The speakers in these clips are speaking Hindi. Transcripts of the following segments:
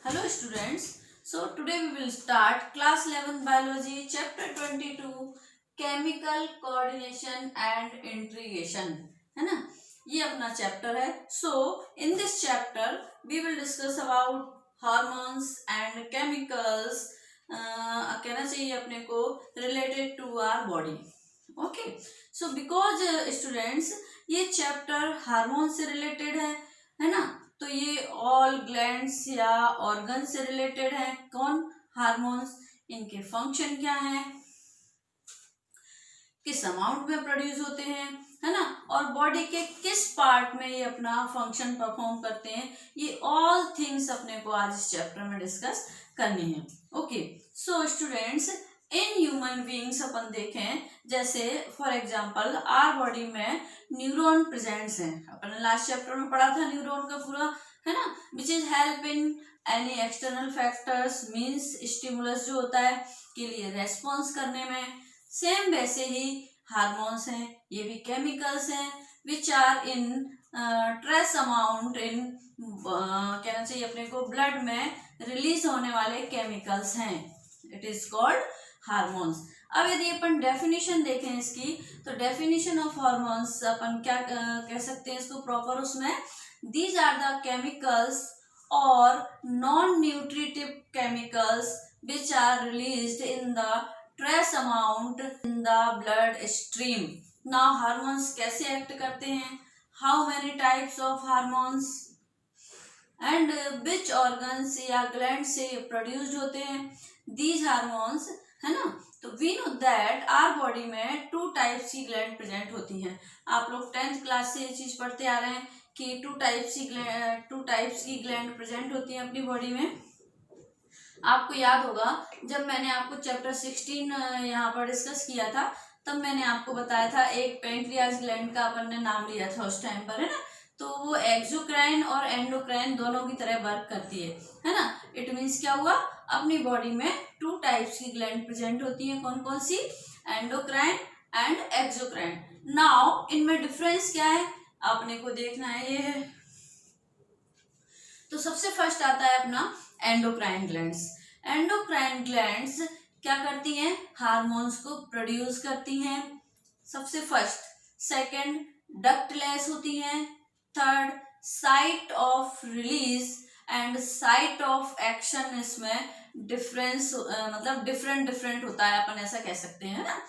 Hello students. So today we will start class 11 biology chapter 22 chemical coordination and integration है ना। ये अपना चैप्टर है. So in this chapter we will discuss about hormones and chemicals. कहना चाहिए अपने को related to our body. Okay. So because students ये चैप्टर हार्मोन से रिलेटेड है ना. तो ये ऑल ग्लैंड्स या ऑर्गन से रिलेटेड है. कौन? हार्मोन्स. इनके फंक्शन क्या है, किस अमाउंट में प्रोड्यूस होते हैं, है ना, और बॉडी के किस पार्ट में ये अपना फंक्शन परफॉर्म करते हैं. ये ऑल थिंग्स अपने को आज इस चैप्टर में डिस्कस करनी है. Okay. So students, in human beings अपन देखें, जैसे फॉर एग्जांपल आर बॉडी में न्यूरॉन प्रेजेंट्स हैं. अपन ने लास्ट चैप्टर में पढ़ा था न्यूरॉन का पूरा, है ना, which is help in any external factors, means stimulus जो होता है के लिए रेस्पॉन्स करने में. सेम वैसे ही हार्मोन्स हैं, ये भी केमिकल्स हैं which are in trace amount in कहना चाहिए अपने को ब्लड में रिलीज होने वाले केमिकल्स हैं. It is called hormones. अब यदि अपन डेफिनेशन देखें इसकी, तो डेफिनेशन ऑफ हार्मोन्स अपन क्या कह सकते हैं इसको प्रॉपर उसमें, दीज आर द केमिकल्स और non nutritive chemicals which are released in the trace amount in the blood stream. Now hormones कैसे एक्ट करते हैं, how many types of hormones and which organs या ग्लैंड से प्रोड्यूस्ड होते हैं दीज हार्मोन्स, है ना. तो we know that our body में टू टाइप्स की ग्लैंड प्रेजेंट होती हैं. आप लोग 10th क्लास से ये चीज पढ़ते आ रहे हैं कि टू टाइप्स की ग्लैंड प्रेजेंट होती हैं अपनी बॉडी में. आपको याद होगा जब मैंने आपको चैप्टर 16 यहाँ पर डिस्कस किया था, तब मैंने आपको बताया था एक पेंक्रियाज ग्लैंड का अपन ने नाम लिया था उस टाइम पर, है ना. तो वो एक्सोक्राइन और एंडोक्राइन दोनों की तरह वर्क करती है ना. इट मीन्स क्या हुआ, अपनी बॉडी में टू टाइप्स की ग्लैंड प्रेजेंट होती हैं. कौन कौन सी? Endocrine and exocrine. नाउ इनमें डिफरेंस क्या है आपने को देखना है. ये है तो सबसे फर्स्ट आता है अपना एंडोक्राइन ग्लैंड्स. एंडोक्राइन ग्लैंड्स क्या करती हैं, हार्मोन्स को प्रोड्यूस करती हैं. सबसे फर्स्ट. सेकंड, डक्टलेस होती हैं. Third, site of release and site of action इसमें डिफरेंस मतलब डिफरेंट होता है, अपन ऐसा कह सकते हैं ना.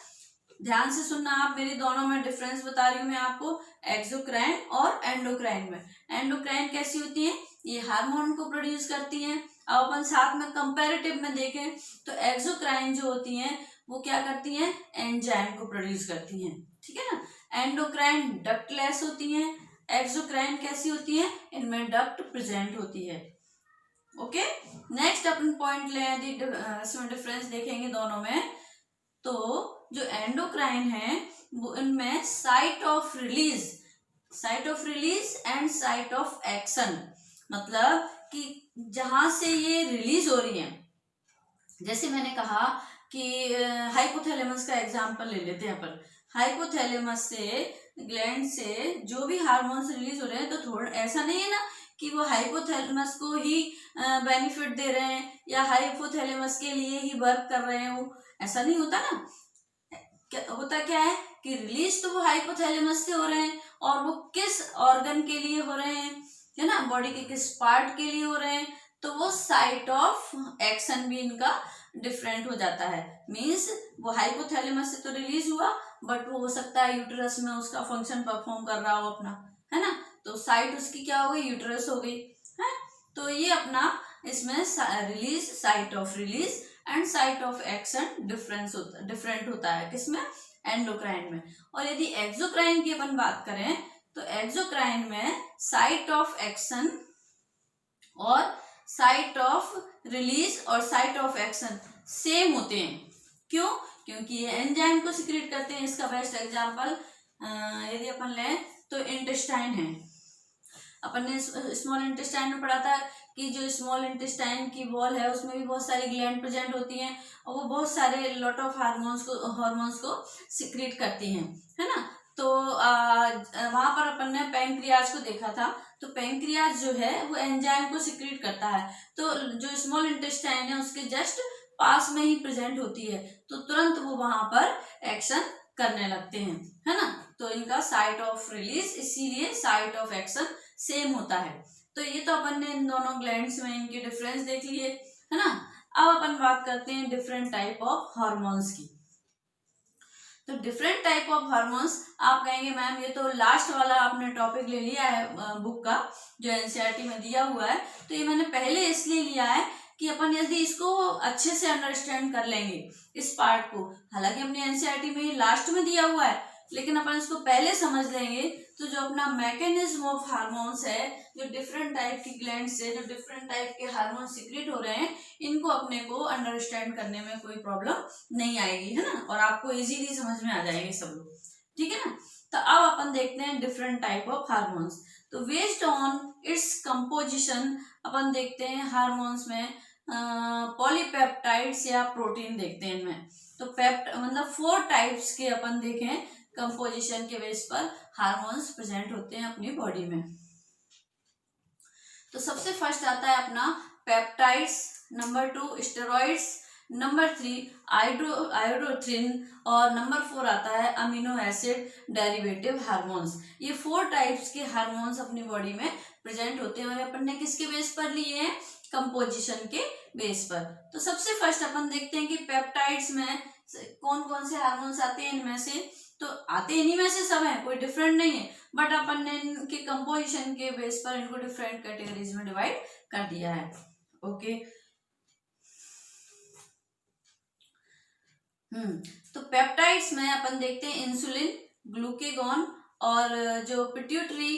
ध्यान से सुनना आप, मेरी दोनों में डिफरेंस बता रही हूँ मैं आपको, एक्सोक्राइन और एंडोक्राइन में. एंडोक्राइन कैसी होती है, ये हार्मोन को प्रोड्यूस करती हैं. अब अपन साथ में कंपैरेटिव में देखें तो एक्सोक्राइन जो होती हैं वो क्या करती हैं, एंजाइम को प्रोड्यूस करती हैं. ठीक है ना. एंडोक्राइन डक्टलेस होती हैं. एक्सोक्राइन कैसी होती है, इनमें डक्ट प्रेजेंट होती है. ओके. नेक्स्ट अपन पॉइंट ले इसमें डिफरेंस देखेंगे दोनों में. तो जो एंडोक्राइन है वो इनमें site of release and site of action, मतलब कि जहां से ये रिलीज हो रही है. जैसे मैंने कहा कि हाइपोथैलेमस का एग्जांपल ले लेते हैं अपन. हाइपोथैलेमस से ग्लैंड से जो भी हार्मोन्स रिलीज हो रहे हैं, तो थोड़ा ऐसा नहीं है ना कि वो हाइपोथैलेमस को ही बेनिफिट दे रहे हैं या हाइपोथैलेमस के लिए ही वर्क कर रहे हैं, वो ऐसा नहीं होता ना. होता क्या है कि रिलीज तो वो हाइपोथैलेमस से हो रहे हैं, और वो किस ऑर्गन के लिए हो रहे हैं, है ना, बॉडी के किस पार्ट के लिए हो रहे हैं, तो वो साइट ऑफ एक्शन भी इनका डिफरेंट हो जाता है. मीन्स वो हाइपोथैलेमस से तो रिलीज हुआ, बट वो हो सकता है यूट्रस में उसका फंक्शन परफॉर्म कर रहा हो अपना, है ना. तो साइट उसकी क्या हो गई, यूट्रस हो गई है. तो ये अपना इसमें release, site of release and site of action different होता है किसमें, एंडोक्राइन में. और यदि एक्सोक्राइन की अपन बात करें तो एक्सोक्राइन में साइट ऑफ एक्शन और साइट ऑफ रिलीज और साइट ऑफ एक्शन सेम होते हैं. क्यों? क्योंकि ये एंजाइम को सिक्रीट करते हैं. इसका बेस्ट एग्जांपल यदि अपन लें तो इंटेस्टाइन है. अपन ने स्मॉल इंटेस्टाइन में पढ़ा था कि जो स्मॉल इंटेस्टाइन की वॉल है उसमें भी बहुत सारी ग्लैंड प्रेजेंट होती हैं, और वो बहुत सारे लॉट ऑफ हार्मोन्स को सिक्रीट करती हैं, है ना. तो वहां पर अपन ने पैंक्रियाज को देखा था। तो पैंक्रियाज जो है वो एंजाइम को सिक्रीट करता है, तो जो स्मॉल इंटेस्टाइन है उसके जस्ट पास में ही प्रेजेंट होती है, तो तुरंत वो वहां पर एक्शन करने लगते हैं, है ना। तो इनका साइट ऑफ रिलीज, इसीलिए साइट ऑफ एक्शन सेम होता है। तो ये तो अपन ने इन दोनों ग्लैंड्स में इनके डिफरेंस देख लिए, है ना। अब अपन बात करते हैं डिफरेंट टाइप ऑफ हार्मोन्स की। तो डिफरेंट टाइप ऑफ हार्मोन्स, आप कहेंगे मैम ये तो लास्ट वाला आपने टॉपिक ले लिया है बुक का, जो एनसीईआरटी में दिया हुआ है। तो ये मैंने पहले इसलिए लिया है कि अपन यदि इसको अच्छे से अंडरस्टैंड कर लेंगे इस पार्ट को, हालांकि अपनी एनसीईआरटी में ये लास्ट में दिया हुआ है, लेकिन अपन इसको पहले समझ लेंगे तो जो अपना मैकेनिज्म ऑफ हार्मोन्स है, जो डिफरेंट टाइप की ग्लैंड से जो डिफरेंट टाइप के हार्मोन सिक्रेट हो रहे हैं, इनको अपने को अंडरस्टैंड करने में कोई प्रॉब्लम नहीं आएगी, है ना, और आपको इजीली समझ में आ जाएंगे सब लोग, ठीक है ना। तो अब अपन देखते हैं डिफरेंट टाइप ऑफ हार्मोन्स। तो बेस्ड ऑन इट्स कंपोजिशन अपन देखते हैं हार्मोन्स में पॉलीपेप्टाइड्स या प्रोटीन देखते हैं इनमें। तो मतलब 4 टाइप्स के अपन देखें कंपोजिशन के बेस पर हार्मोन्स प्रेजेंट होते हैं अपनी बॉडी में। तो सबसे फर्स्ट आता है अपना पेप्टाइड्स, नंबर 2 स्टेरॉइड्स, नंबर 3 आयोडोथ्रिन और नंबर 4 आता है अमीनो एसिड डेरिवेटिव हार्मोन्स। ये 4 टाइप्स के हार्मोन्स अपनी बॉडी में प्रेजेंट होते हैं और अपन ने किसके बेस पर लिए हैं, कंपोजिशन के बेस पर। तो सबसे फर्स्ट अपन देखते हैं कि पेप्टाइड्स में कौन कौन से हार्मोन्स आते हैं। इनमें से तो आते इन्हीं में से सब हैं, कोई डिफरेंट नहीं है, बट अपन ने इनके कंपोजिशन के बेस पर इनको डिफरेंट कैटेगरीज में डिवाइड कर दिया है। ओके, तो पेप्टाइड्स में अपन देखते हैं इंसुलिन, ग्लूकेगॉन और जो पिट्यूटरी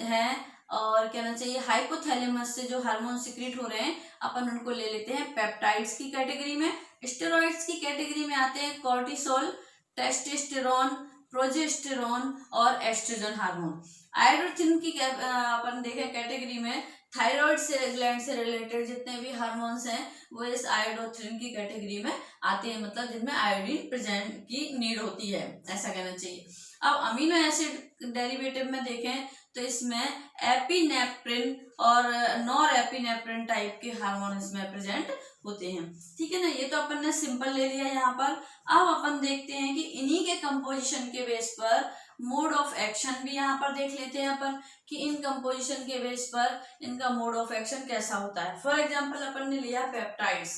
है और कहना चाहिए हाइपोथैलेमस से जो हार्मोन सिक्रीट हो रहे हैं, अपन उनको ले लेते हैं पेप्टाइड्स की कैटेगरी में। स्टेरॉइड्स की कैटेगरी में आते हैं कॉर्टिसोल, टेस्टोस्टेरोन, प्रोजेस्टेरोन और एस्ट्रोजन हार्मोन। आयोडोथिन की अपन देखें कैटेगरी में थायराइड से ग्लैंड से रिलेटेड जितने भी हार्मोन्स हैं वो इस आयोडोथिन की कैटेगरी में आते हैं, मतलब जिनमें आयोडीन प्रेजेंट की नीड होती है, ऐसा कहना चाहिए। अब अमीनो एसिड डेरिवेटिव में देखें तो इसमें एपिनेफ्रिन और नॉर एपिनेफ्रिन टाइप के हार्मोन इसमें प्रेजेंट होते हैं, ठीक है ना। ये तो अपन ने सिंपल ले लिया यहाँ पर। अब अपन देखते हैं कि इन्हीं के कंपोजिशन के बेस पर मोड ऑफ एक्शन भी यहाँ पर देख लेते हैं अपन कि इन कंपोजिशन के बेस पर इनका मोड ऑफ एक्शन कैसा होता है। फॉर एग्जांपल अपन ने लिया पेप्टाइड्स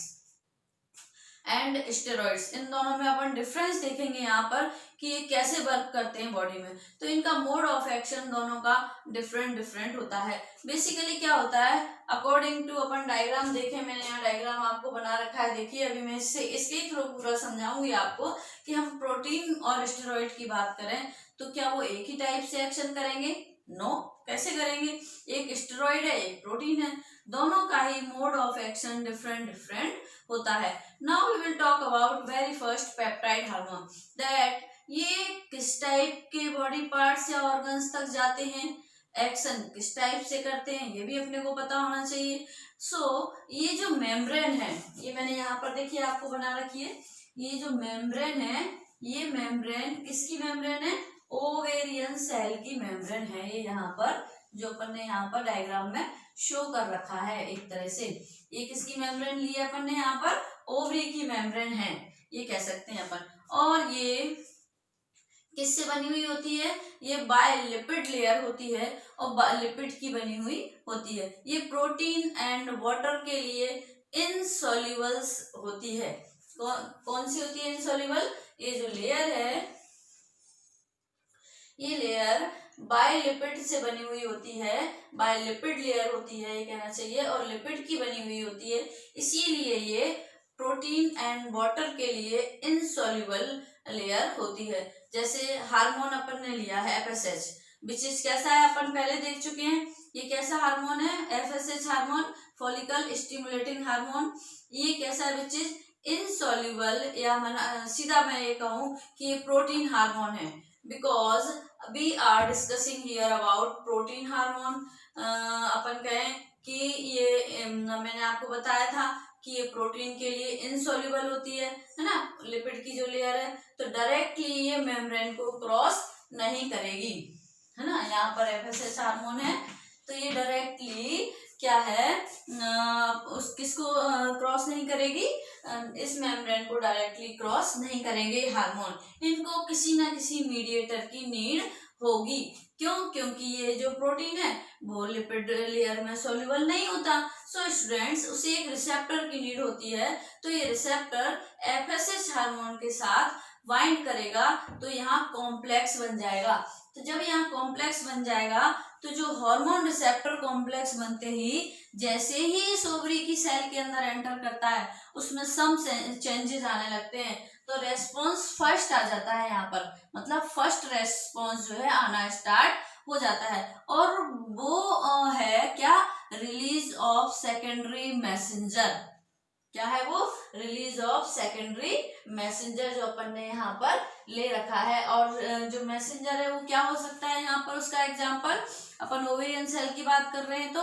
एंड स्टेरॉइड्स, इन दोनों में अपन डिफरेंस देखेंगे यहाँ पर कि ये कैसे वर्क करते हैं बॉडी में। तो इनका मोड ऑफ एक्शन दोनों का डिफरेंट होता है। बेसिकली क्या होता है, अकॉर्डिंग टू अपन डायग्राम देखें, मैंने यहाँ डायग्राम आपको बना रखा है, देखिए अभी मैं इसके थ्रू पूरा समझाऊंगी आपको कि हम प्रोटीन और स्टेरॉइड की बात करें तो क्या वो एक ही टाइप से एक्शन करेंगे, नो, कैसे करेंगे, एक स्टेरॉइड है एक प्रोटीन है, दोनों का ही मोड ऑफ एक्शन डिफरेंट होता है। Now we will talk about very first peptide hormone, that ये किस टाइप के बॉडी पार्ट्स या ऑर्गन्स तक जाते हैं, एक्शन किस टाइप से करते हैं, ये भी अपने को पता होना चाहिए। ये जो मेम्ब्रेन है, ये मैंने यहाँ पर देखिए आपको बना रखी है, ये जो मेम्ब्रेन है, ये मेम्ब्रेन किसकी मेम्ब्रेन है, ओवेरियन सेल की मेम्ब्रेन है। ये यहाँ पर जो अपन ने यहाँ पर डायग्राम में शो कर रखा है एक तरह से, ये किसकी मेम्ब्रेन ली है अपन ने यहाँ पर, ओवरी की मेम्ब्रेन है, ये कह सकते हैं अपन। और ये किससे बनी हुई होती है, ये बायलिपिड लेयर होती है और लिपिड की बनी हुई होती है। ये प्रोटीन एंड वाटर के लिए इनसॉल्युबल्स होती है। कौन सी होती है इनसॉल्युबल, ये जो लेयर है, ये लेयर बायलिपिड से बनी हुई होती है, बायलिपिड लेयर होती है ये कहना चाहिए, और लिपिड की बनी हुई होती है, इसीलिए ये प्रोटीन एंड वाटर के लिए इनसॉल्युबल लेयर होती है। जैसे हार्मोन अपन ने लिया है FSH, विच इज कैसा है अपन पहले देख चुके हैं, ये कैसा हार्मोन है, FSH hormone, follicle stimulating hormone. ये कैसा है, विच इज इनसॉल्युबल, या सीधा मैं ये कहूँ कि ये प्रोटीन हार्मोन है, because we are discussing here about protein hormone. अपन कहें कि ये मैंने आपको बताया था कि ये प्रोटीन के लिए इनसॉल्युबल होती है ना, लिपिड की जो लेयर है, तो डायरेक्टली ये मेम्ब्रेन को क्रॉस नहीं करेगी, है ना। यहाँ पर एफएसएच हार्मोन है तो ये डायरेक्टली क्या है, उस किसको क्रॉस नहीं करेगी, इस मेम्ब्रेन को डायरेक्टली क्रॉस नहीं करेंगे हार्मोन। इनको किसी ना किसी मीडिएटर की नीड होगी। क्यों? क्योंकि ये जो प्रोटीन है वो लिपिड लेयर में सोल्यूबल नहीं होता। सो स्टूडेंट्स, उसे एक रिसेप्टर की नीड होती है। तो ये रिसेप्टर एफएसएच हार्मोन के साथ बाइंड करेगा तो यहाँ कॉम्प्लेक्स बन जाएगा। तो जब यहाँ कॉम्प्लेक्स बन जाएगा तो जो हार्मोन रिसेप्टर कॉम्प्लेक्स बनते ही जैसे ही इस ओवरी की सेल के अंदर एंटर करता है उसमें सम चेंजेस आने लगते हैं। तो रेस्पॉन्स फर्स्ट आ जाता है यहाँ पर, मतलब फर्स्ट रेस्पॉन्स जो है आना स्टार्ट हो जाता है। और वो है क्या, रिलीज ऑफ सेकेंडरी मैसेंजर। क्या है वो, रिलीज ऑफ सेकेंडरी मैसेंजर जो अपन ने यहाँ पर ले रखा है। और जो मैसेंजर है वो क्या हो सकता है, यहाँ पर उसका एग्जांपल अपन ओवेरियन सेल की बात कर रहे हैं तो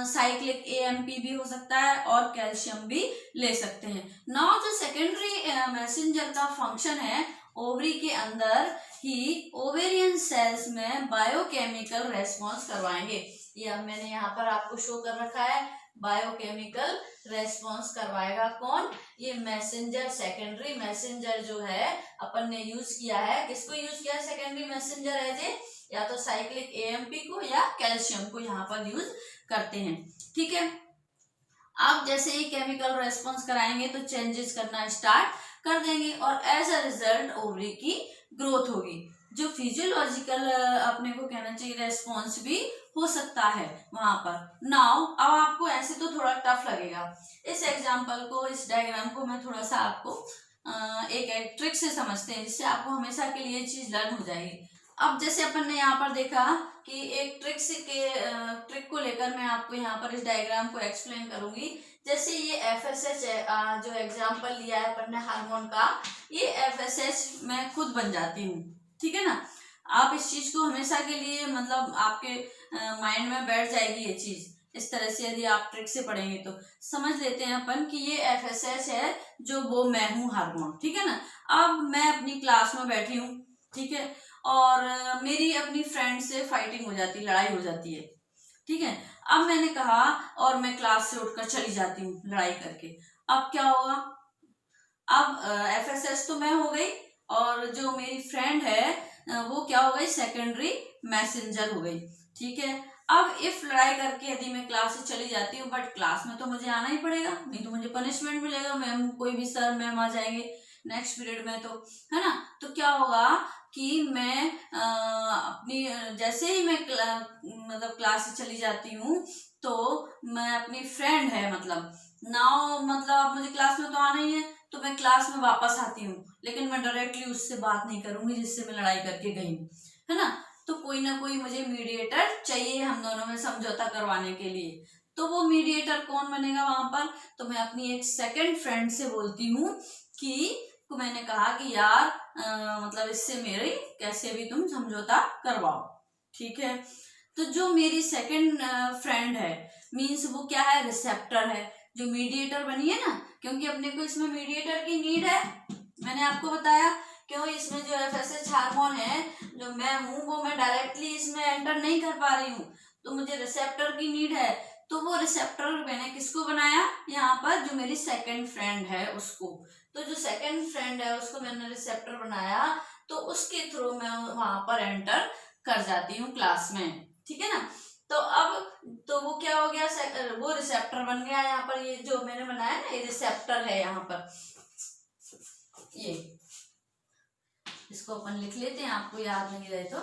साइक्लिक एएमपी भी हो सकता है और कैल्शियम भी ले सकते हैं। नाउ जो सेकेंडरी मैसेंजर का फंक्शन है, ओवरी के अंदर ही ओवेरियन सेल्स में बायोकेमिकल रेस्पॉन्स करवाएंगे। ये अब मैंने यहाँ पर आपको शो कर रखा है, बायोकेमिकल रेस्पॉन्स करवाएगा कौन, ये मैसेंजर। सेकेंडरी मैसेंजर जो है अपन ने यूज किया है, किसको यूज किया है सेकेंडरी मैसेंजर एज ए, या तो साइक्लिक एएमपी को या कैल्शियम को यहाँ पर यूज करते हैं। ठीक है, आप जैसे ही केमिकल रेस्पॉन्स कराएंगे तो चेंजेस करना स्टार्ट कर देंगे और एज अ रिजल्ट ओवरी की ग्रोथ होगी। जो फिजियोलॉजिकल अपने को कहना चाहिए रेस्पॉन्स भी हो सकता है वहां पर। नाउ अब आपको ऐसे तो थोड़ा टफ लगेगा, इस एग्जांपल को, इस डायग्राम को मैं थोड़ा सा आपको एक ट्रिक से समझते हैं जिससे आपको हमेशा के लिए चीज लर्न हो जाएगी। अब जैसे अपन ने यहाँ पर देखा कि एक ट्रिक को लेकर मैं आपको यहाँ पर इस डायग्राम को एक्सप्लेन करूंगी। जैसे ये एफएसएच है, जो एग्जांपल लिया है अपन ने हार्मोन का, ये एफएसएच मैं खुद बन जाती हूँ। ठीक है ना, आप इस चीज को हमेशा के लिए मतलब आपके माइंड में बैठ जाएगी ये चीज। इस तरह से यदि आप ट्रिक से पढ़ेंगे तो समझ लेते हैं अपन कि ये एफएसएच है जो वो मैं हूँ हार्मोन। ठीक है ना, अब मैं अपनी क्लास में बैठी हूँ, ठीक है, और मेरी अपनी फ्रेंड से फाइटिंग हो जाती है, लड़ाई हो जाती है। ठीक है, अब मैंने कहा और मैं क्लास से उठकर चली जाती हूँ लड़ाई करके। अब क्या होगा, अब एफएसएच तो मैं हो गई और जो मेरी फ्रेंड है वो क्या हो गई, सेकेंडरी मैसेंजर हो गई। ठीक है, अब इफ लड़ाई करके यदि मैं क्लास से चली जाती हूँ, बट क्लास में तो मुझे आना ही पड़ेगा, नहीं तो मुझे पनिशमेंट मिलेगा, मैम कोई भी सर मैम आ जाएंगे नेक्स्ट पीरियड में, तो है ना। तो क्या होगा कि मैं अपनी जैसे ही मैं मतलब क्लास से चली जाती हूँ तो मैं अपनी फ्रेंड है मतलब नाउ मतलब मुझे क्लास में तो आना ही है, तो मैं क्लास में वापस आती हूँ, लेकिन मैं डायरेक्टली उससे बात नहीं करूंगी जिससे मैं लड़ाई करके गई हूँ, है ना। तो कोई ना कोई मुझे मीडिएटर चाहिए हम दोनों में समझौता करवाने के लिए। तो वो मीडिएटर कौन बनेगा वहां पर, तो मैं अपनी एक सेकंड फ्रेंड से बोलती हूँ कि मैंने कहा कि यार मतलब इससे मेरी कैसे भी तुम समझौता करवाओ। ठीक है, तो जो मेरी सेकंड फ्रेंड है मीन्स वो क्या है, रिसेप्टर है, जो मीडिएटर बनी है ना, क्योंकि अपने को इसमें मीडिएटर की नीड है। मैंने आपको बताया क्यों, इसमें जो एफएसएच हार्मोन है जो मैं हूँ वो मैं डायरेक्टली इसमें एंटर नहीं कर पा रही हूँ, तो मुझे रिसेप्टर की नीड है। तो वो रिसेप्टर मैंने किसको बनाया, यहाँ पर जो मेरी सेकंड फ्रेंड है उसको। तो जो सेकंड फ्रेंड है उसको मैंने रिसेप्टर बनाया, तो उसके थ्रू मैं वहां पर एंटर कर जाती हूँ क्लास में। ठीक है ना, तो अब तो वो क्या हो गया, वो रिसेप्टर बन गया। यहाँ पर ये जो मैंने बनाया ना, ये रिसेप्टर है, यहाँ पर ये इसको अपन लिख लेते हैं, आपको याद नहीं रहे तो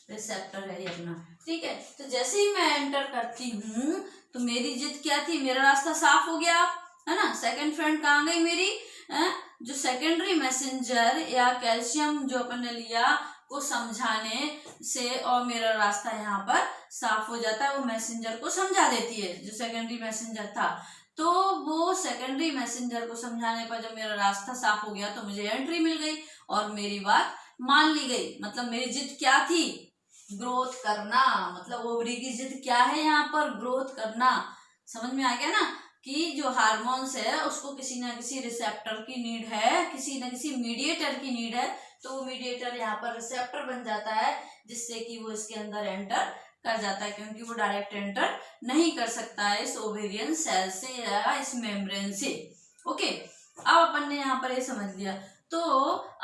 रिसेप्टर है ये अपना। ठीक है, तो जैसे ही मैं एंटर करती हूँ तो मेरी जिद क्या थी, मेरा रास्ता साफ हो गया, है ना। सेकंड फ्रेंड कहाँ गई मेरी, जो सेकेंडरी मैसेंजर या कैल्शियम जो अपन ने लिया को समझाने से और मेरा रास्ता यहाँ पर साफ हो जाता है। वो मैसेंजर को समझा देती है जो सेकेंडरी मैसेंजर था, तो वो सेकेंडरी मैसेंजर को समझाने पर जब मेरा रास्ता साफ हो गया तो मुझे एंट्री मिल गई और मेरी बात मान ली गई। मतलब मेरी जिद क्या थी, ग्रोथ करना। मतलब ओवरी की जिद क्या है यहाँ पर, ग्रोथ करना। समझ में आ गया ना कि जो हार्मोन्स है उसको किसी ना किसी रिसेप्टर की नीड है, किसी ना किसी मीडिएटर की नीड है, तो मीडिएटर यहाँ पर रिसेप्टर बन जाता है, जिससे कि वो इसके अंदर एंटर कर जाता है, क्योंकि वो डायरेक्ट एंटर नहीं कर सकता है इस ओवेरियन सेल से या इस मेम्ब्रेन से। ओके, अब अपन ने यहाँ पर ये समझ लिया। तो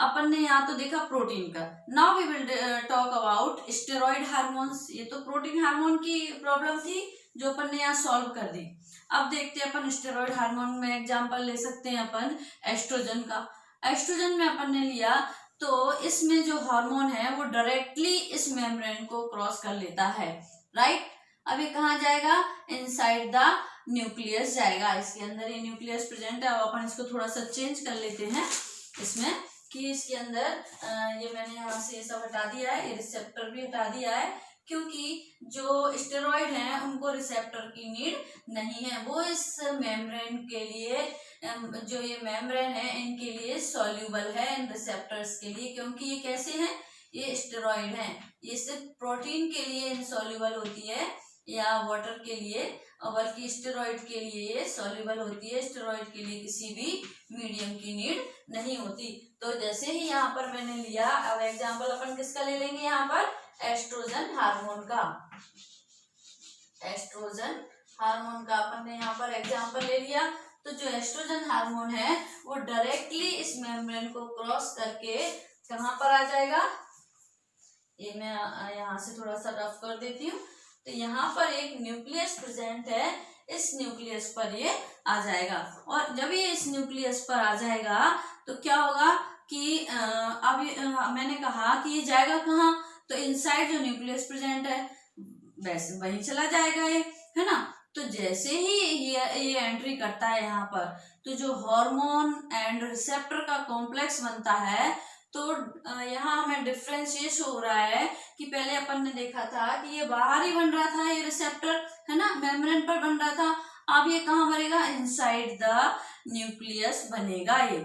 अपन ने यहाँ तो देखा प्रोटीन का। Now we will talk about steroid hormones. ये तो प्रोटीन हार्मोन की प्रॉब्लम थी जो अपन ने यहाँ सॉल्व कर दी। अब देखते हैं अपन स्टेरॉइड हार्मोन में एग्जांपल ले सकते हैं अपन एस्ट्रोजन का। एस्ट्रोजन में अपन ने लिया तो इसमें जो हार्मोन है वो डायरेक्टली इस मेम्ब्रेन को क्रॉस कर लेता है, राइट। अब ये कहाँ जाएगा? इनसाइड द न्यूक्लियस जाएगा। इसके अंदर ये न्यूक्लियस प्रेजेंट है। अब अपन इसको थोड़ा सा चेंज कर लेते हैं इसमें कि इसके अंदर ये मैंने यहाँ से ये सब हटा दिया है, ये रिसेप्टर भी हटा दिया है, क्योंकि जो स्टेरॉइड हैं उनको रिसेप्टर की नीड नहीं है। वो इस मेम्ब्रेन के लिए, जो ये मेम्ब्रेन है इनके लिए सॉल्यूबल है, इन रिसेप्टर्स के लिए, क्योंकि ये कैसे हैं? ये स्टेरॉइड हैं। ये सिर्फ प्रोटीन के लिए इनसॉल्यूबल होती है या वाटर के लिए, बल्कि स्टेरॉइड के लिए ये सॉल्यूबल होती है। स्टेरॉइड के लिए किसी भी मीडियम की नीड नहीं होती। तो जैसे ही यहाँ पर मैंने लिया, अब एग्जाम्पल अपन किसका ले लेंगे यहाँ पर? एस्ट्रोजन हार्मोन का। एस्ट्रोजन हार्मोन का अपन ने यहाँ पर एग्जाम्पल ले लिया। तो जो एस्ट्रोजन हार्मोन है वो डायरेक्टली इस मेम्ब्रेन को क्रॉस करके कहाँ पर आ जाएगा? ये मैं यहाँ से थोड़ा सा रफ कर देती हूँ। तो यहाँ पर एक न्यूक्लियस प्रेजेंट है, इस न्यूक्लियस पर ये आ जाएगा। और जब ये इस न्यूक्लियस पर आ जाएगा तो क्या होगा कि अब मैंने कहा कि ये जाएगा कहाँ? तो इनसाइड जो न्यूक्लियस प्रेजेंट है वैसे वहीं चला जाएगा ये, है ना। तो जैसे ही ये एंट्री करता है यहाँ पर, तो जो हार्मोन एंड रिसेप्टर का कॉम्प्लेक्स बनता है, तो यहाँ हमें डिफरेंस ये शो हो रहा है कि पहले अपन ने देखा था कि ये बाहर ही बन रहा था, ये रिसेप्टर, है ना, मेम्ब्रेन पर बन रहा था। अब ये कहाँ बनेगा? इनसाइड द न्यूक्लियस बनेगा ये।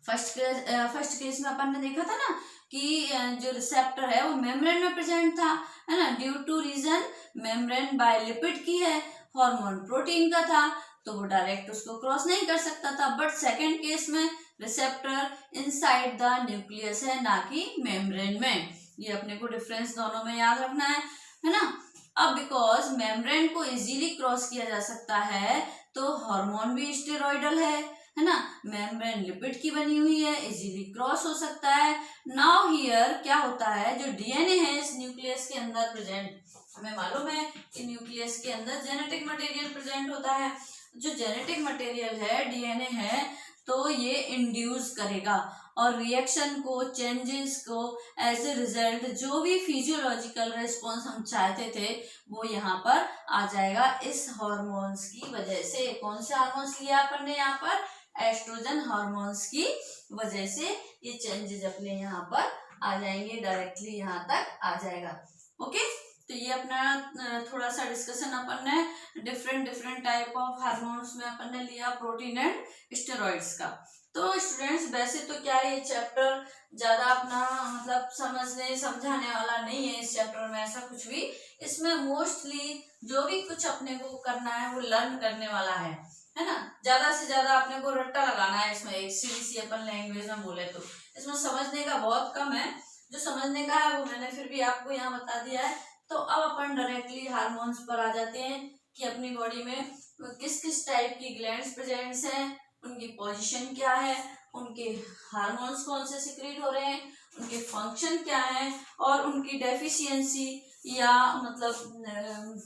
फर्स्ट केस में अपन ने देखा था ना कि जो रिसेप्टर है वो मेम्ब्रेन में प्रेजेंट था, है ना, ड्यू टू रीजन मेम्ब्रेन बायलिपिड की है, हार्मोन प्रोटीन का था, तो वो डायरेक्ट उसको क्रॉस नहीं कर सकता था। बट सेकंड केस में रिसेप्टर इनसाइड द न्यूक्लियस है, ना कि मेम्ब्रेन में। ये अपने को डिफरेंस दोनों में याद रखना है ना। अब बिकॉज मेम्ब्रेन को इजीली क्रॉस किया जा सकता है, तो हार्मोन भी स्टेरॉइडल है ना, मेम्ब्रेन लिपिड की बनी हुई है, इजीली क्रॉस हो सकता है। नाउ हियर क्या होता है, जो डीएनए है इस न्यूक्लियस के अंदर प्रेजेंट, हमें मालूम है कि न्यूक्लियस के अंदर जेनेटिक मटेरियल प्रेजेंट होता है। जो जेनेटिक मटेरियल है, डीएनए है, तो ये इंड्यूस करेगा और रिएक्शन को, चेंजेस को, एज ए रिजल्ट जो भी फिजियोलॉजिकल रिस्पॉन्स हम चाहते थे वो यहाँ पर आ जाएगा इस हार्मोन्स की वजह से। कौन से हार्मोन्स लिया अपन ने यहाँ पर? एस्ट्रोजन हार्मोन्स की वजह से ये चेंजेस अपने यहाँ पर आ जाएंगे, डायरेक्टली यहाँ तक आ जाएगा। ओके, तो ये अपना थोड़ा सा डिस्कशन अपन ने डिफरेंट टाइप ऑफ हार्मोन्स में अपन ने लिया, प्रोटीन एंड स्टेरॉइड्स का। तो स्टूडेंट्स वैसे तो क्या ये चैप्टर ज्यादा अपना मतलब समझने समझाने वाला नहीं है। इस चैप्टर में ऐसा कुछ भी, इसमें मोस्टली जो भी कुछ अपने को करना है वो लर्न करने वाला है ना। ज्यादा से ज्यादा अपने को रट्टा लगाना है इसमें, एक सीधी सी अपन लैंग्वेज में बोले तो। इसमें समझने का बहुत कम है, जो समझने का है वो मैंने फिर भी आपको यहाँ बता दिया है। तो अब अपन डायरेक्टली हार्मोन्स पर आ जाते हैं कि अपनी बॉडी में किस किस टाइप की ग्लैंड्स प्रेजेंट्स हैं, उनकी पोजीशन क्या है, उनके हार्मोन्स कौन से सिक्रीट हो रहे हैं, उनके फंक्शन क्या है, और उनकी डेफिशिएंसी या मतलब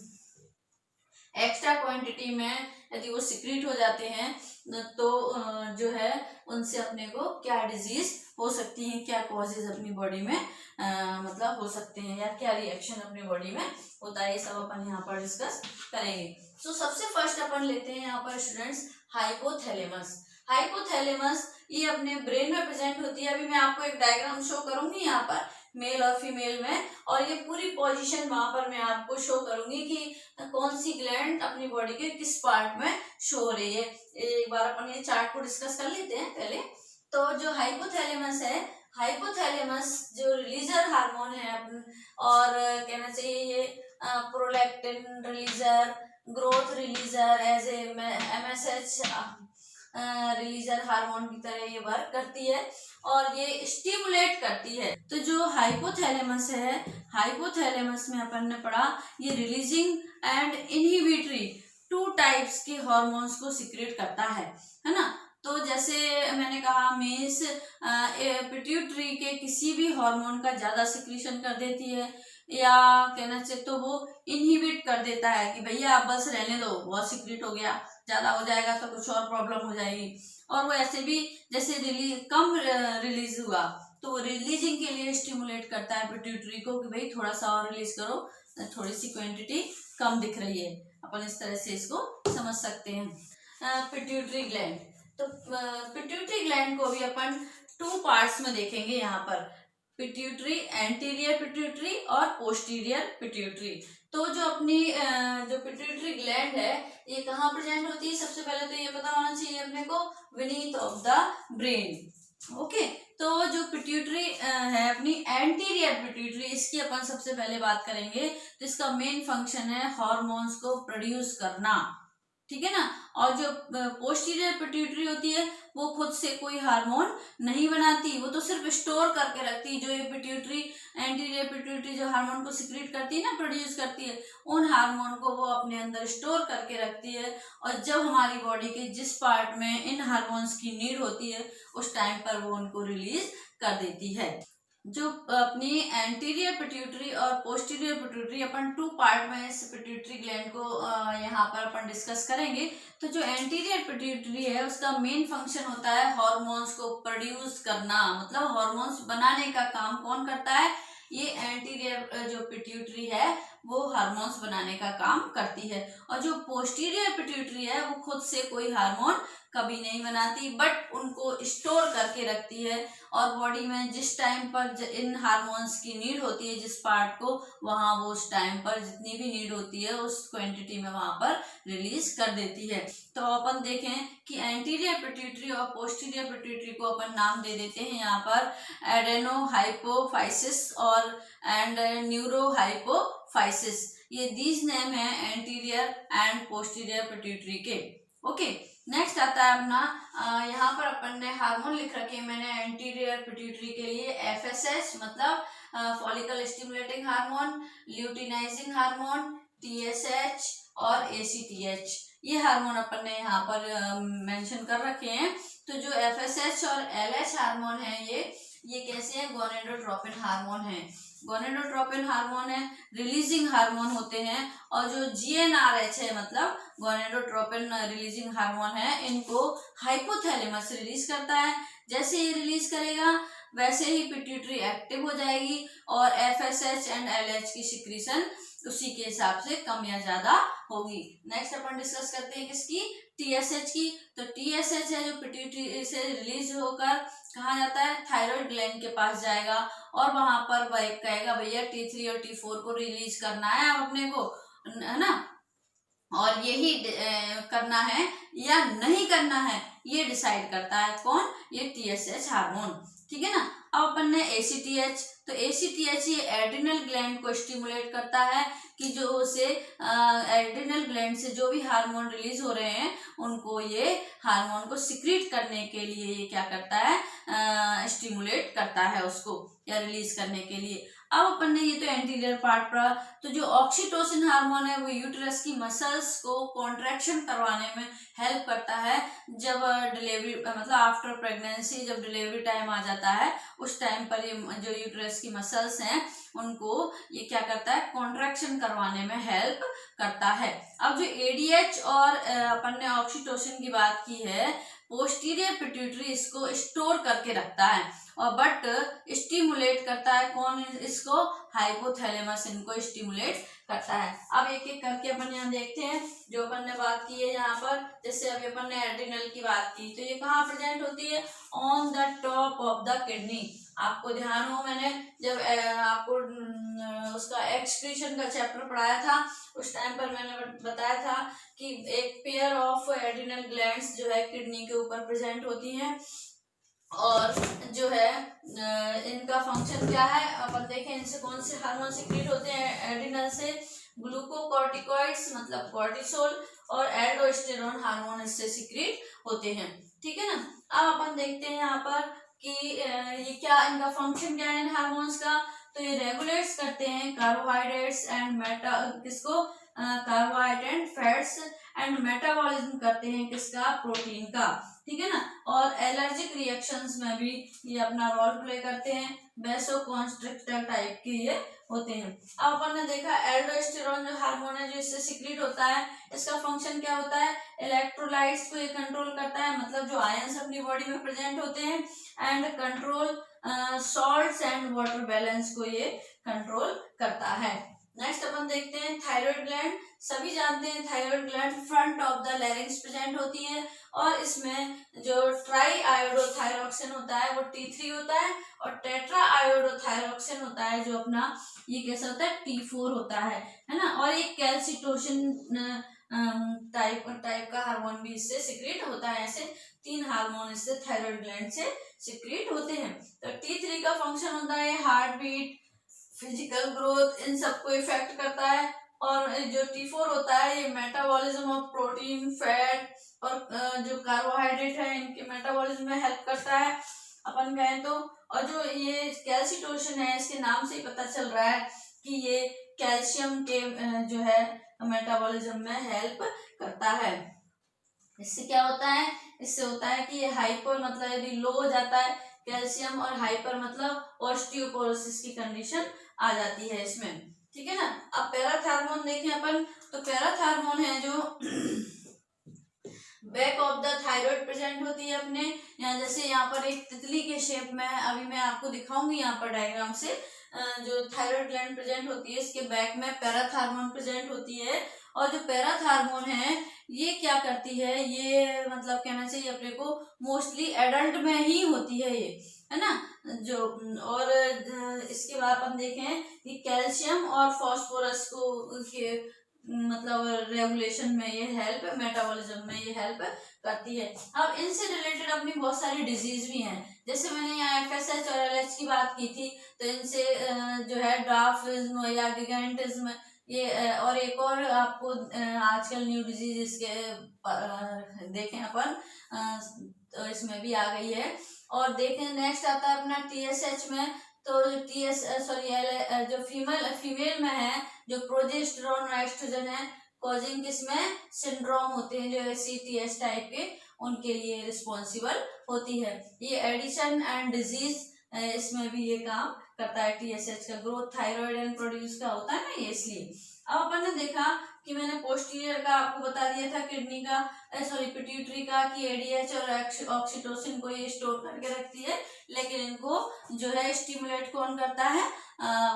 एक्स्ट्रा क्वांटिटी में यदि वो सिक्रीट हो जाते हैं तो जो है उनसे अपने को क्या डिजीज हो सकती है, क्या कॉजेज अपनी बॉडी में मतलब हो सकते हैं, या क्या रिएक्शन अपनी बॉडी में होता है, ये सब अपन यहाँ पर डिस्कस करेंगे। तो सबसे फर्स्ट अपन लेते हैं यहाँ पर स्टूडेंट्स हाइपोथैलेमस। हाइपोथैलेमस ये अपने ब्रेन में प्रेजेंट होती है। अभी मैं आपको एक डायग्राम शो करूंगी यहाँ पर मेल और फीमेल में, और ये पूरी पोजीशन वहां पर मैं आपको शो करूंगी कि कौन सी ग्लैंड अपनी बॉडी के किस पार्ट में शो हो रही है। एक बार अपन ये चार्ट को डिस्कस कर लेते हैं पहले। तो जो हाइपोथैलेमस है, हाइपोथैलेमस जो रिलीजर हार्मोन है और कहना चाहिए ये prolactin releaser, growth releaser, as a MSH releaser hormone की तरह ये वर्क करती है और ये स्टिमुलेट करती है। तो जो हाइपोथैलेमस है, हाइपोथैलेमस में अपन ने पढ़ा ये रिलीजिंग एंड इनहिबिटरी 2 टाइप्स के हॉर्मोन्स को सिक्रेट करता है ना। तो जैसे मैंने कहा मेंस पिट्यूटरी के किसी भी हार्मोन का ज्यादा सिक्रीशन कर देती है, या कहना चाहिए तो वो इनहिबिट कर देता है कि भैया आप बस रहने दो, बहुत सिक्रेट हो गया, ज्यादा हो जाएगा तो कुछ और प्रॉब्लम हो जाएगी। और वो ऐसे भी जैसे कम रिलीज हुआ तो वो रिलीजिंग के लिए स्टिमुलेट करता है पिट्यूटरी को कि भाई थोड़ा सा और रिलीज करो, थोड़ी सी क्वांटिटी कम दिख रही है। अपन इस तरह से इसको समझ सकते हैं। पिट्यूटरी ग्लैंड, तो पिट्यूटरी ग्लैंड को भी अपन 2 पार्ट्स में देखेंगे यहाँ पर, पिट्यूटरी, एंटीरियर पिट्यूटरी और पोस्टीरियर पिट्यूटरी। तो जो अपनी जो पिट्यूटरी ग्लैंड है ये कहाँ प्रेजेंट होती है, सबसे पहले तो ये पता होना चाहिए अपने को, beneath of the brain. Okay, तो जो पिट्यूटरी है अपनी एंटीरियर पिट्यूटरी, इसकी अपन सबसे पहले बात करेंगे। तो इसका मेन फंक्शन है हार्मोन्स को प्रोड्यूस करना, ठीक है ना। और जो पोस्टीरियर पिट्यूटरी होती है वो खुद से कोई हार्मोन नहीं बनाती, वो तो सिर्फ स्टोर करके रखती है। जो ये पिट्यूटरी, एंटीरियर पिट्यूटरी जो हार्मोन को सिक्रीट करती है ना, प्रोड्यूस करती है, उन हार्मोन को वो अपने अंदर स्टोर करके रखती है। और जब हमारी बॉडी के जिस पार्ट में इन हार्मोन्स की नीड होती है उस टाइम पर वो उनको रिलीज कर देती है। जो अपनी एंटीरियर पिट्यूटरी और पोस्टीरियर पिट्यूटरी, अपन 2 पार्ट में इस पिट्यूटरी ग्लैंड को यहाँ पर अपन डिस्कस करेंगे। तो जो एंटीरियर पिट्यूटरी है उसका मेन फंक्शन होता है हार्मोन्स को प्रोड्यूस करना, मतलब हार्मोन्स बनाने का काम कौन करता है, ये एंटीरियर जो पिट्यूटरी है वो हार्मोन्स बनाने का काम करती है। और जो पोस्टीरियर पिट्यूटरी है वो खुद से कोई हार्मोन कभी नहीं बनाती, बट उनको स्टोर करके रखती है। और बॉडी में जिस टाइम पर इन हार्मोन्स की नीड होती है जिस पार्ट को, वहां वो उस टाइम पर जितनी भी नीड होती है उस क्वांटिटी में वहां पर रिलीज कर देती है। तो अपन देखें कि एंटीरियर पिट्यूटरी और पोस्टीरियर पिट्यूटरी को अपन नाम दे देते हैं यहाँ पर एडेनो हाइपोफाइसिस और एंड न्यूरो हाइपोफाइसिस। ये दीज नेम है एंटीरियर एंड पोस्टीरियर पिट्यूटरी के। ओके, नेक्स्ट आता है अपना, यहाँ पर अपन ने हार्मोन लिख रखे हैं मैंने एंटीरियर पिट्यूटरी के लिए, FSH मतलब follicle stimulating hormone, luteinizing hormone, TSH और ACTH, ये हार्मोन अपन ने यहाँ पर मेंशन कर रखे हैं। तो जो FSH और LH हार्मोन है ये कैसे हैं, गोनेडोट्रोपिन हार्मोन है। गोनेडोट्रोपिन हार्मोन है, रिलीजिंग हार्मोन होते हैं। और जो GnRH है मतलब गोनेडोट्रोपिन रिलीजिंग हार्मोन है, इनको हाइपोथैलेमस रिलीज करता है। जैसे ये रिलीज करेगा वैसे ही पिट्यूटरी एक्टिव हो जाएगी और FSH एंड LH की सिक्रीशन उसी के हिसाब से कम या ज्यादा होगी। नेक्स्ट अपन डिस्कस करते हैं किसकी, TSH की। तो TSH है जो पिट्यूटरी से रिलीज होकर कहाँ जाता है, थायराइड ग्लैंड के पास जाएगा और वहां पर वह कहेगा भैया T3 और T4 को रिलीज करना है अब अपने को, है ना। और यही करना है या नहीं करना है ये डिसाइड करता है कौन, ये TSH हार्मोन, ठीक है ना। अब अपन ने ACTH, तो ACTH ये एड्रिनल ग्लैंड को स्टिमुलेट करता है कि जो उसे एड्रिनल ग्लैंड से जो भी हार्मोन रिलीज हो रहे हैं उनको ये हार्मोन को सिक्रीट करने के लिए ये क्या करता है, स्टिमुलेट करता है उसको या रिलीज करने के लिए। अब अपन ने ये तो एंटीरियर पार्ट पढ़ा। तो जो ऑक्सीटोसिन हार्मोन है वो यूटेरस की मसल्स को कॉन्ट्रैक्शन करवाने में हेल्प करता है। जब डिलीवरी मतलब आफ्टर प्रेगनेंसी, जब डिलीवरी टाइम आ जाता है उस टाइम पर ये जो यूटेरस की मसल्स हैं उनको ये क्या करता है, कॉन्ट्रैक्शन करवाने में हेल्प करता है। अब जो ADH और अपन ने ऑक्सीटोसिन की बात की है, पोस्टीरियर पिट्यूटरी इसको स्टोर करके रखता है और बट स्टिमुलेट करता है कौन, इसको हाइपोथैलेमस इनको स्टिमुलेट करता है। अब एक एक करके अपन यहाँ देखते हैं जो अपन ने बात की है यहाँ पर। जैसे अभी अपन ने एड्रिनल की बात की, तो ये कहाँ प्रेजेंट होती है, on the top of the kidney. आपको ध्यान हो मैंने जब आपको उसका एक्सक्रीशन का चैप्टर पढ़ाया था उस टाइम पर मैंने बताया था कि एक पेयर ऑफ एड्रिनल ग्लैंड्स जो है किडनी के ऊपर प्रेजेंट होती हैं और जो है इनका फंक्शन क्या है, अपन देखें इनसे कौन से हार्मोन सिक्रीट होते हैं एड्रिनल से, ग्लूकोकॉर्टिकॉइड्स मतलब कॉर्टिसोल और एल्डोस्टेरोन हार्मोन इससे सिक्रीट होते हैं। ठीक है ना। अब अपन देखते हैं यहाँ पर कि ये क्या, इनका फंक्शन क्या है इन हार्मोन्स का। तो ये रेगुलेट्स करते हैं कार्बोहाइड्रेट्स एंड किसको, कार्बोहाइड्रेट फैट्स एंड मेटाबॉलिज्म करते हैं किसका, प्रोटीन का। ठीक है ना। और एलर्जिक रिएक्शंस में भी ये अपना रोल प्ले करते हैं, वैसोकॉन्स्ट्रिक्टर टाइप के ये होते हैं। अब अपन ने देखा एल्डोस्टेरोन जो हार्मोन है जो इससे सिक्रीट होता है, इसका फंक्शन क्या होता है, इलेक्ट्रोलाइट्स को ये कंट्रोल करता है, मतलब जो आयंस अपनी बॉडी में प्रेजेंट होते हैं, and control salts and water balance को ये कंट्रोल करता है। नेक्स्ट अपन देखते हैं थायराइड ग्लैंड। सभी जानते हैं thyroid gland front of the larynx present होती है, और इसमें जो ट्राई आयोडोथायरॉक्सिन होता है वो T3 होता है, और टेट्रा आयोडोथायरॉक्सिन होता है जो अपना ये कैसा होता है, T4 होता है ना। और एक कैल्सिटोसिन टाइप का हार्मोन भी इससे सिक्रीट होता है। ऐसे 3 हार्मोन इससे थायराइड ग्लैंड से सिक्रीट होते हैं। तो T3 का फंक्शन होता है हार्ट बीट, फिजिकल ग्रोथ, इन सबको इफेक्ट करता है। और जो T4 होता है ये मेटाबॉलिज्म ऑफ प्रोटीन, फैट और जो कार्बोहाइड्रेट है इनके मेटाबॉलिज्म में हेल्प करता है अपन कहें तो। और जो ये कैल्सिटोसिन है इसके नाम से ही पता चल रहा है कि ये कैल्शियम के जो है मेटाबॉलिज्म में हेल्प करता है। इससे क्या होता है, इससे होता है कि ये हाइपर मतलब यदि लो हो जाता है कैल्शियम, और हाइपर मतलब ऑस्टियोपोरोसिस की कंडीशन आ जाती है इसमें। ठीक है ना। अब पैराथार्मोन देखें अपन, तो पैराथार्मोन है जो back of the thyroid present होती है अपने यहाँ, जैसे यहाँ पर एक तितली के शेप में है, अभी मैं आपको दिखाऊंगी यहाँ पर डायग्राम से। जो थायराइड ग्लैंड प्रेजेंट होती है इसके बैक में पैराथार्मोन प्रेजेंट होती है। और जो पैराथार्मोन है ये क्या करती है, ये मतलब कहना चाहिए अपने को मोस्टली एडल्ट में ही होती है ये, है ना। जो और इसके बाद अपन देखें कि कैल्शियम और फास्फोरस को के मतलब रेगुलेशन में ये हेल्प, मेटाबॉलिज्म में ये हेल्प करती है। अब इनसे रिलेटेड अपनी बहुत सारी डिजीज भी हैं, जैसे मैंने यहाँ FSH और LH की बात की थी, तो इनसे जो है ड्वार्फिज्म या गिगेंटिज्म ये, और एक और आपको आजकल न्यू डिजीज इसके देखें अपन तो इसमें भी आ गई है। और देखें नेक्स्ट आता है अपना TSH में, तो जो फीमेल में है जो प्रोजेस्टेरोन और एस्ट्रोजन है कॉजिंग किसमें सिंड्रोम होते हैं जो CTS टाइप के, उनके लिए रिस्पॉन्सिबल होती है। ये एडिशन एंड डिजीज इसमें भी ये काम करता है। TSH का ग्रोथ थायराइड एंड प्रोड्यूस का होता है ना ये, इसलिए। अब अपन ने देखा कि मैंने पोस्टीरियर का आपको बता दिया था किडनी का पिट्यूटरी का कि ADH और ऑक्सीटोसिन को ये स्टोर करके रखती है, लेकिन इनको जो है स्टिमुलेट कौन करता है,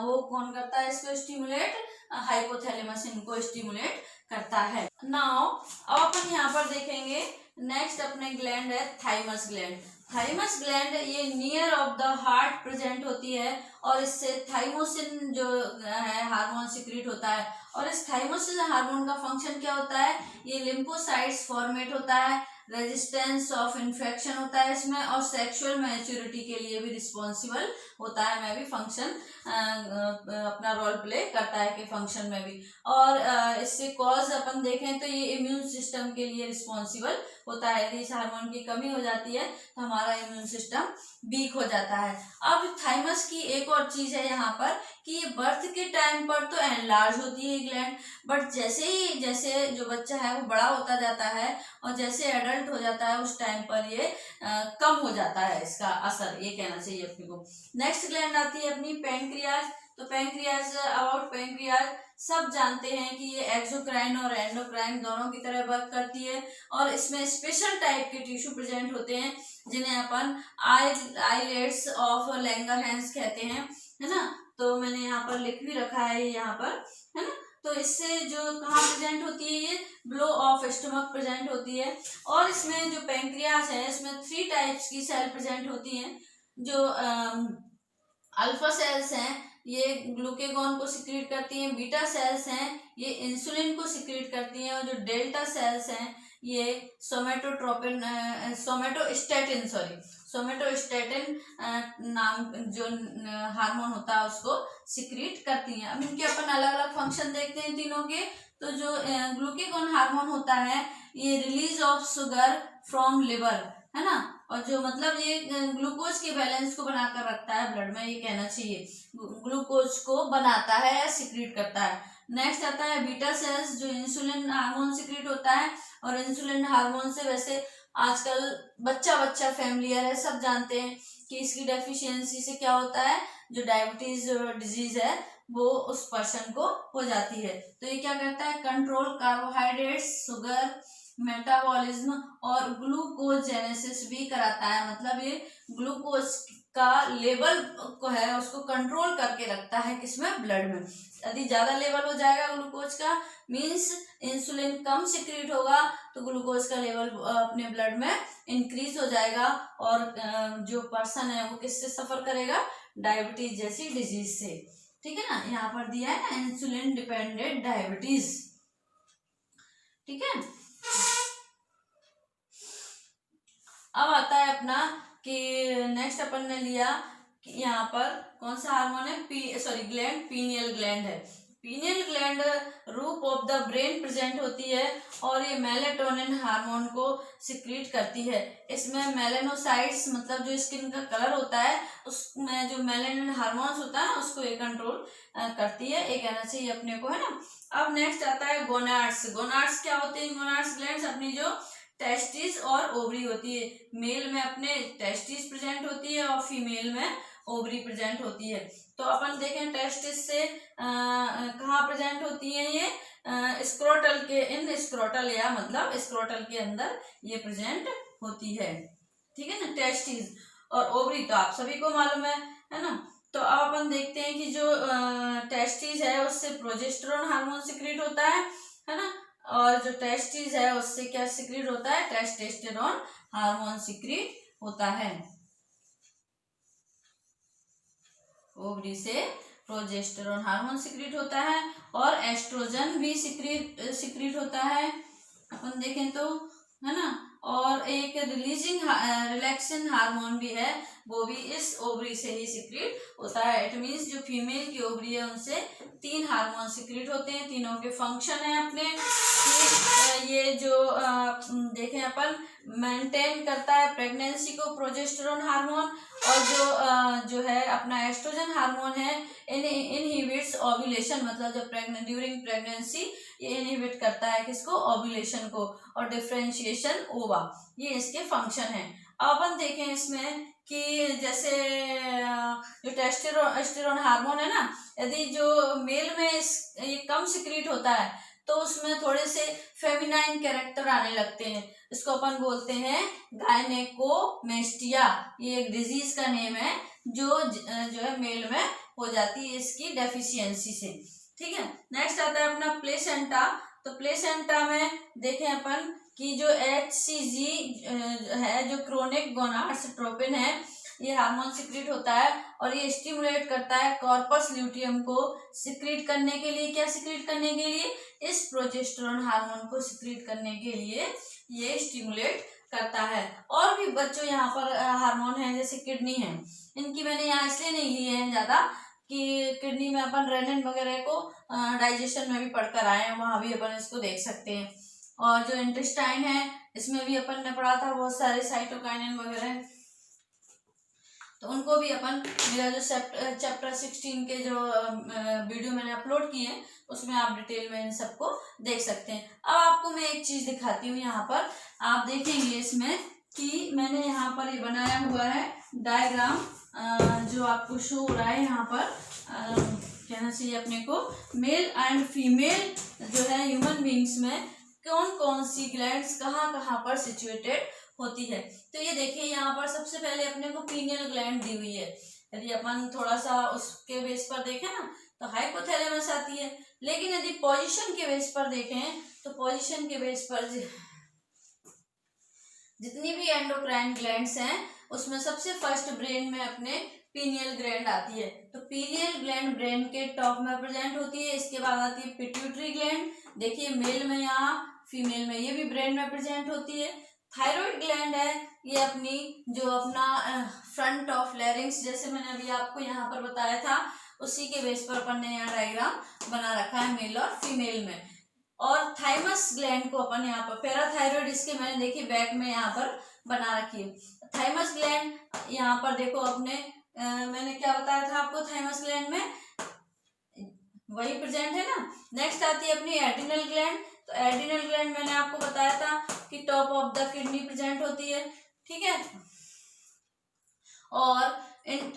वो कौन करता है इसको स्टिमुलेट, हाइपोथैलेमस इनको स्टिमुलेट करता है। नाउ अब अपन यहाँ पर देखेंगे नेक्स्ट अपने ग्लैंड है थाइमस ग्लैंड। थाइमस ग्लैंड ये near of the heart present होती है, और इससे थाइमोसिन जो है हार्मोन सिक्रीट होता है। और इस थाइमोसिन हार्मोन का फंक्शन क्या होता है, ये लिम्फोसाइट्स फॉर्मेट होता है, रेजिस्टेंस ऑफ इन्फेक्शन होता है इसमें, और सेक्सुअल मैच्योरिटी के लिए भी रिस्पॉन्सिबल होता है, में भी फंक्शन अपना रोल प्ले करता है कि फंक्शन में भी। और इससे कॉज अपन देखें तो ये इम्यून सिस्टम के लिए रिस्पॉन्सिबल होता है। यदि इस हार्मोन की कमी हो जाती है तो हमारा इम्यून सिस्टम वीक हो जाता है। अब थाइमस की एक और चीज है यहाँ पर कि ये बर्थ के टाइम पर तो एनलार्ज होती है ग्लैंड, बट जैसे जो बच्चा है वो बड़ा होता जाता है और जैसे एडल्ट हो जाता है उस टाइम पर ये कम हो जाता है इसका असर, ये कहना चाहिए अपने को। नेक्स्ट ग्लैंड आती है अपनी पैंक्रियाज। तो पैंक्रियाज, अबाउट पैंक्रियाज सब जानते हैं कि ये एक्सोक्राइन और एंडोक्राइन दोनों की तरह वर्क करती है, और इसमें स्पेशल टाइप के टिश्यू प्रेजेंट होते हैं जिन्हें अपन आईलेट्स ऑफ लैंगरहैंस कहते हैं, है ना। तो मैंने यहाँ पर लिख भी रखा है यहाँ पर, है ना। तो इससे जो कहाँ प्रेजेंट होती है, ये ब्लो ऑफ स्टमक प्रेजेंट होती है। और इसमें जो पैंक्रियाज है इसमें 3 टाइप्स की सेल प्रेजेंट होती हैं। जो अल्फा सेल्स हैं ये ग्लूकेगॉन को सिक्रीट करती हैं, बीटा सेल्स हैं ये इंसुलिन को सिक्रीट करती हैं, और जो डेल्टा सेल्स हैं ये सोमेटोस्टैटिन नाम जो हार्मोन होता है उसको सिक्रीट करती हैं। अब इनके अपन अलग अलग फंक्शन देखते हैं तीनों के। तो जो ग्लूकेगॉन हार्मोन होता है ये release of sugar from liver, है ना, और जो मतलब ये ग्लूकोज के बैलेंस को बनाकर रखता है ब्लड में, ये कहना चाहिए, ग्लूकोज को बनाता है या सिक्रीट करता है। नेक्स्ट आता है बीटा सेल्स, जो इंसुलिन हार्मोन सिक्रीट होता है, और इंसुलिन हार्मोन से वैसे आजकल बच्चा बच्चा फैमिलियर है, सब जानते हैं कि इसकी डेफिशिएंसी से क्या होता है, जो डायबिटीज डिजीज है वो उस पर्सन को हो जाती है। तो ये क्या करता है, कंट्रोल कार्बोहाइड्रेट्स, शुगर मेटाबॉलिज्म और ग्लूकोज जेनेसिस भी कराता है, मतलब ये ग्लूकोज का लेवल को है उसको कंट्रोल करके रखता है किसमें, ब्लड में। यदि ज्यादा लेवल हो जाएगा ग्लूकोज का मींस इंसुलिन कम सिक्रीट होगा तो ग्लूकोज का लेवल अपने ब्लड में इंक्रीज हो जाएगा, और जो पर्सन है वो किससे सफर करेगा, डायबिटीज जैसी डिजीज से, ठीक है ना। यहाँ पर दिया है ना इंसुलिन डिपेंडेंट डायबिटीज, ठीक है। अब आता है अपना कि नेक्स्ट अपन ने लिया कि यहाँ पर कौन सा हार्मोन है, ग्लैंड, पीनियल ग्लैंड है। पीनियल ग्लैंड रूप ऑफ द ब्रेन प्रेजेंट होती है और ये मेलेटोनिन हार्मोन को सिक्रीट करती है। इसमें मेलेनोसाइट्स मतलब जो स्किन का कलर होता है उसमें जो मेलेनिन हार्मोन्स होता है ना उसको ये कंट्रोल करती है, ये कहना चाहिए अपने को, है ना। अब नेक्स्ट आता है गोनाड्स। गोनाड्स क्या होते हैं, गोनाड्स ग्लैंड्स अपनी जो टेस्टिस और ओवरी होती है, मेल में अपने टेस्टिस प्रेजेंट होती है और फीमेल में ओवरी प्रेजेंट होती है। तो अपन देखें टेस्टिस से कहाँ प्रेजेंट होती है, ये स्क्रोटल के इन स्क्रोटल या मतलब स्क्रोटल के अंदर ये प्रेजेंट होती है, ठीक है ना, टेस्टिस। और ओवरी तो आप सभी को मालूम है ना। तो अब अपन देखते हैं कि जो टेस्टिस है उससे प्रोजेस्टेरोन हार्मोन सिक्रीट होता है ना, और जो टेस्टिस है उससे क्या सिक्रीट होता है, टेस्टोस्टेरोन हार्मोन सिक्रीट होता है। ओवरी से प्रोजेस्टेरोन हार्मोन सिक्रीट होता है और एस्ट्रोजन भी सिक्रीट होता है, अपन देखें तो, है ना। और एक रिलैक्सिंग हार्मोन भी है, वो भी इस ओवरी से ही सिक्रीट होता है। इट मीन्स जो फीमेल की ओवरी है उनसे 3 हार्मोन सिक्रीट होते हैं, तीनों के फंक्शन है अपने। ये जो देखें अपन मेंटेन करता है प्रेगनेंसी को प्रोजेस्टेरोन हार्मोन, और जो है अपना एस्ट्रोजन हार्मोन है इनहिबिट्स ओव्यूलेशन, मतलब जब ड्यूरिंग प्रेगनेंसी ये इनहिबिट करता है किसको, ओव्यूलेशन को, और डिफरेंशिएशन ओवा, ये इसके फंक्शन है। अब अपन देखें इसमें कि जैसे जो टेस्टोस्टेरोन हार्मोन है ना, यदि जो मेल में ये कम सिक्रीट होता है तो उसमें थोड़े से फेमिनाइन कैरेक्टर आने लगते हैं, इसको अपन बोलते हैं गायनेकोमेस्टिया, ये एक डिजीज का नेम है जो है मेल में हो जाती है इसकी डेफिशिएंसी से, ठीक है। नेक्स्ट आता है अपना प्लेसेंटा। तो प्लेसेंटा में देखें अपन कि जो HCG है, जो क्रोनिक गोनाडोट्रोपिन है, ये हार्मोन सिक्रीट होता है और ये स्टिमुलेट करता है कॉर्पस ल्यूटियम को सिक्रीट करने के लिए, क्या सिक्रीट करने के लिए, इस प्रोजेस्टेरोन हार्मोन को सिक्रीट करने के लिए ये स्टिमुलेट करता है। और भी बच्चों यहाँ पर हार्मोन है, जैसे किडनी है, इनकी मैंने यहाँ इसलिए नहीं लिए हैं ज्यादा कि किडनी में अपन रेनिन वगैरह को डाइजेशन में भी पढ़कर आए हैं, वहां भी अपन इसको देख सकते हैं। और जो इंटेस्टाइन है इसमें भी अपन ने पढ़ा था बहुत सारे साइटोकाइनिन वगैरह, तो उनको भी अपन मेरा जो चैप्टर 16 के जो वीडियो मैंने अपलोड किए हैं उसमें आप डिटेल में इन सबको देख सकते हैं। अब आपको मैं एक चीज दिखाती हूँ, यहाँ पर आप देखेंगे इसमें कि मैंने यहाँ पर ये बनाया हुआ है डायग्राम, जो आपको शो हो रहा है यहाँ पर, कहना चाहिए अपने को मेल एंड फीमेल जो है ह्यूमन बींग्स में कौन कौन सी ग्लैंड्स कहाँ पर सिचुएटेड होती है। तो ये देखिए यहाँ पर सबसे पहले अपने को पीनियल ग्लैंड दी हुई है, यदि अपन थोड़ा सा उसके बेस पर देखें ना तो हाइपोथैलेमस आती है, लेकिन यदि पोजीशन के बेस पर देखें तो पोजीशन के बेस पर जितनी भी एंडोक्राइन ग्लैंड्स हैं उसमें सबसे फर्स्ट ब्रेन में अपने पीनियल ग्लैंड आती है। तो पीनियल ग्लैंड ब्रेन के टॉप में प्रेजेंट होती है, इसके बाद आती है पिट्यूटरी ग्लैंड, देखिए मेल में यहाँ, फीमेल में ये भी ब्रेन में प्रेजेंट होती है। थायराइड ग्लैंड है, ये अपनी जो अपना फ्रंट ऑफ लैरिंग्स, जैसे मैंने अभी आपको यहाँ पर बताया था उसी के बेस पर अपन ने यहाँ डायग्राम बना रखा है मेल और फीमेल में। और थाइमस ग्लैंड को अपन यहाँ पर पैराथायरॉइड इसके मैंने देखिए बैक में यहाँ पर बना रखी है। थाइमस ग्लैंड यहाँ पर देखो अपने मैंने क्या बताया था आपको, थाइमस ग्लैंड में वही प्रेजेंट है ना। नेक्स्ट आती है अपनी एड्रिनल ग्लैंड। तो एड्रिनल ग्लैंड मैंने आपको बताया था कि top of the kidney present होती है, ठीक है। और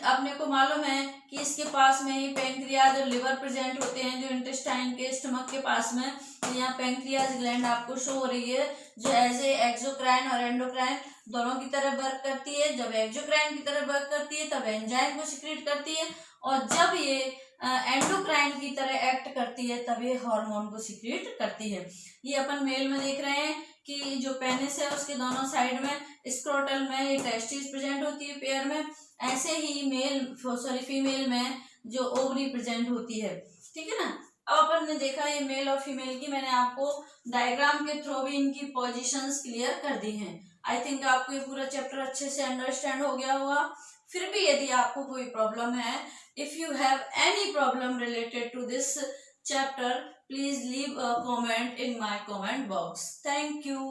अपने को मालूम है कि इसके पास में ही पैंक्रियाज और लिवर प्रेजेंट होते हैं, जो इंटेस्टाइन के स्टमक के पास में। तो यहाँ पैंक्रियाज ग्लैंड आपको शो हो रही है, जो एज ए एक्सोक्राइन और एंडोक्राइन दोनों की तरह वर्क करती है। जब एक्सोक्राइन की तरह वर्क करती है तब एंजाइम को सिक्रीट करती है, और जब ये एंडोक्राइन की तरह एक्ट करती है तब ये हार्मोन को सिक्रीट करती है। ये अपन मेल में देख रहे हैं कि जो पेनिस है उसके दोनों साइड में स्क्रोटल में ये टेस्टिस प्रेजेंट होती है पेयर में। ऐसे ही फीमेल में जो ओवरी प्रेजेंट होती है, ठीक है ना। अब अपन ने देखा ये मेल और फीमेल की, मैंने आपको डायग्राम के थ्रू भी इनकी पोजीशंस क्लियर कर दी हैं। आई थिंक आपको ये पूरा चैप्टर अच्छे से अंडरस्टैंड हो गया होगा। फिर भी यदि आपको कोई प्रॉब्लम है, if you have any problem related to this chapter, please leave a comment in my comment box. Thank you.